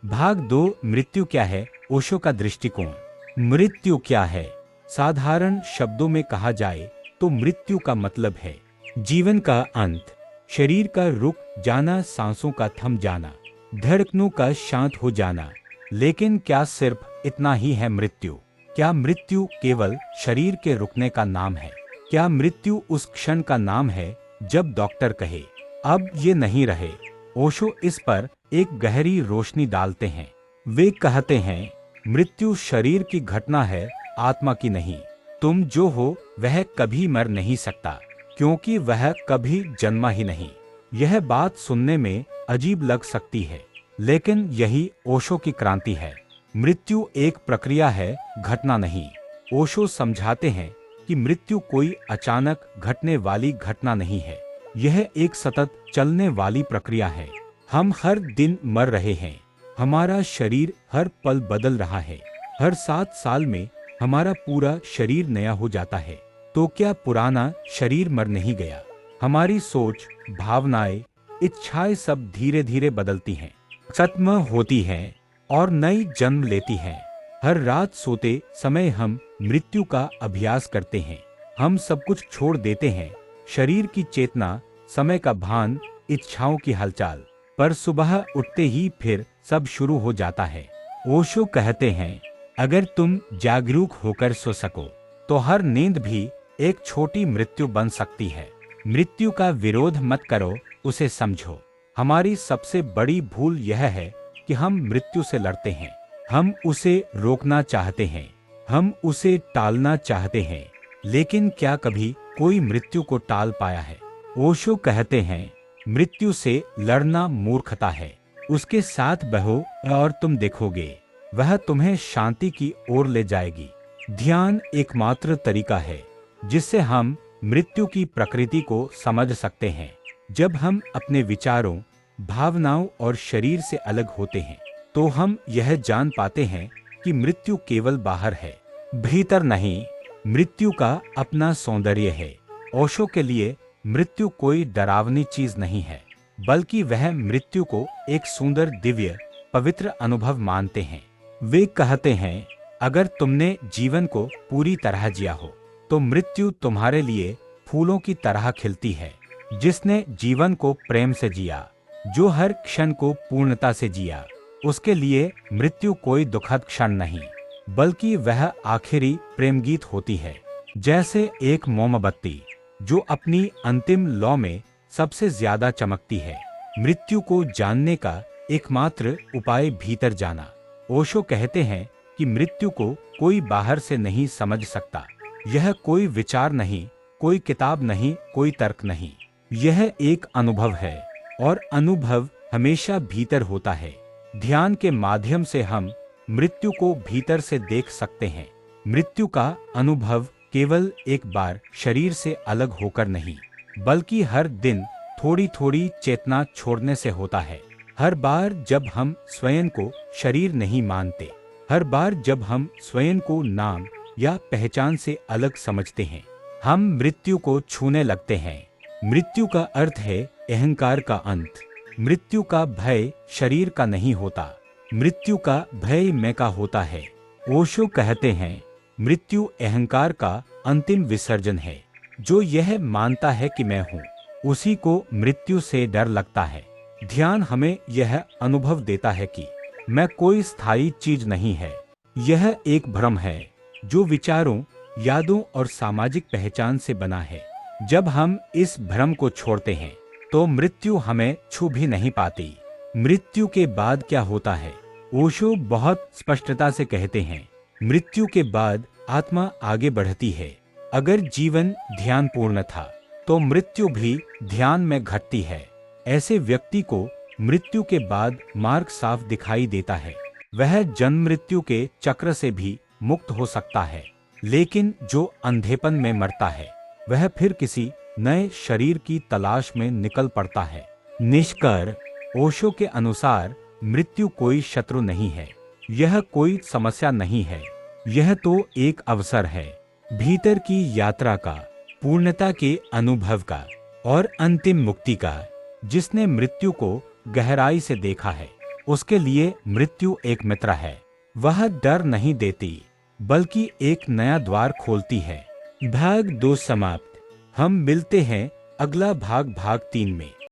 भाग 2 मृत्यु क्या है, ओशो का दृष्टिकोण। मृत्यु क्या है? साधारण शब्दों में कहा जाए तो मृत्यु का मतलब है जीवन का अंत, शरीर का रुक जाना, सांसों का थम जाना, धड़कनों का शांत हो जाना। लेकिन क्या सिर्फ इतना ही है मृत्यु? क्या मृत्यु केवल शरीर के रुकने का नाम है? क्या मृत्यु उस क्षण का नाम है जब डॉक्टर कहे अब ये नहीं रहे? ओशो इस पर एक गहरी रोशनी डालते हैं। वे कहते हैं मृत्यु शरीर की घटना है, आत्मा की नहीं। तुम जो हो वह कभी मर नहीं सकता, क्योंकि वह कभी जन्मा ही नहीं। यह बात सुनने में अजीब लग सकती है, लेकिन यही ओशो की क्रांति है। मृत्यु एक प्रक्रिया है, घटना नहीं। ओशो समझाते हैं कि मृत्यु कोई अचानक घटने वाली घटना नहीं है, यह एक सतत चलने वाली प्रक्रिया है। हम हर दिन मर रहे हैं, हमारा शरीर हर पल बदल रहा है। हर 7 साल में हमारा पूरा शरीर नया हो जाता है। तो क्या पुराना शरीर मर नहीं गया? हमारी सोच, भावनाएं, इच्छाएं सब धीरे धीरे बदलती हैं, खत्म होती हैं और नई जन्म लेती हैं। हर रात सोते समय हम मृत्यु का अभ्यास करते हैं। हम सब कुछ छोड़ देते हैं, शरीर की चेतना, समय का भान, इच्छाओं की हलचल। पर सुबह उठते ही फिर सब शुरू हो जाता है। ओशो कहते हैं अगर तुम जागरूक होकर सो सको तो हर नींद भी एक छोटी मृत्यु बन सकती है। मृत्यु का विरोध मत करो, उसे समझो। हमारी सबसे बड़ी भूल यह है कि हम मृत्यु से लड़ते हैं। हम उसे रोकना चाहते हैं, हम उसे टालना चाहते हैं। लेकिन क्या कभी कोई मृत्यु को टाल पाया है? ओशो कहते हैं मृत्यु से लड़ना मूर्खता है। उसके साथ बहो और तुम देखोगे वह तुम्हें शांति की ओर ले जाएगी। ध्यान एकमात्र तरीका है जिससे हम मृत्यु की प्रकृति को समझ सकते हैं। जब हम अपने विचारों, भावनाओं और शरीर से अलग होते हैं तो हम यह जान पाते हैं कि मृत्यु केवल बाहर है, भीतर नहीं। मृत्यु का अपना सौंदर्य है। ओशो के लिए मृत्यु कोई डरावनी चीज नहीं है, बल्कि वह मृत्यु को एक सुंदर, दिव्य, पवित्र अनुभव मानते हैं। वे कहते हैं अगर तुमने जीवन को पूरी तरह जिया हो तो मृत्यु तुम्हारे लिए फूलों की तरह खिलती है। जिसने जीवन को प्रेम से जिया, जो हर क्षण को पूर्णता से जिया, उसके लिए मृत्यु कोई दुखद क्षण नहीं, बल्कि वह आखिरी प्रेम गीत होती है। जैसे एक मोमबत्ती जो अपनी अंतिम लौ में सबसे ज्यादा चमकती है। मृत्यु को जानने का एकमात्र उपाय भीतर जाना। ओशो कहते हैं कि मृत्यु को कोई बाहर से नहीं समझ सकता। यह कोई विचार नहीं, कोई किताब नहीं, कोई तर्क नहीं। यह एक अनुभव है और अनुभव हमेशा भीतर होता है। ध्यान के माध्यम से हम मृत्यु को भीतर से देख सकते हैं। मृत्यु का अनुभव केवल एक बार शरीर से अलग होकर नहीं, बल्कि हर दिन थोड़ी थोड़ी चेतना छोड़ने से होता है। हर बार जब हम स्वयं को शरीर नहीं मानते, हर बार जब हम स्वयं को नाम या पहचान से अलग समझते हैं, हम मृत्यु को छूने लगते हैं। मृत्यु का अर्थ है अहंकार का अंत। मृत्यु का भय शरीर का नहीं होता, मृत्यु का भय मैं का होता है। ओशो कहते हैं मृत्यु अहंकार का अंतिम विसर्जन है। जो यह मानता है कि मैं हूँ, उसी को मृत्यु से डर लगता है। ध्यान हमें यह अनुभव देता है कि मैं कोई स्थायी चीज नहीं है। यह एक भ्रम है जो विचारों, यादों और सामाजिक पहचान से बना है। जब हम इस भ्रम को छोड़ते हैं तो मृत्यु हमें छू भी नहीं पाती। मृत्यु के बाद क्या होता है? ओशो बहुत स्पष्टता से कहते हैं मृत्यु के बाद आत्मा आगे बढ़ती है। अगर जीवन ध्यानपूर्ण था तो मृत्यु भी ध्यान में घटती है। ऐसे व्यक्ति को मृत्यु के बाद मार्ग साफ दिखाई देता है। वह जन्म मृत्यु के चक्र से भी मुक्त हो सकता है। लेकिन जो अंधेपन में मरता है वह फिर किसी नए शरीर की तलाश में निकल पड़ता है। निष्कर्ष ओशो के अनुसार मृत्यु कोई शत्रु नहीं है, यह कोई समस्या नहीं है, यह तो एक अवसर है भीतर की यात्रा का, पूर्णता के अनुभव का और अंतिम मुक्ति का। जिसने मृत्यु को गहराई से देखा है उसके लिए मृत्यु एक मित्र है। वह डर नहीं देती, बल्कि एक नया द्वार खोलती है। भाग 2 समाप्त। हम मिलते हैं अगला भाग 3 में।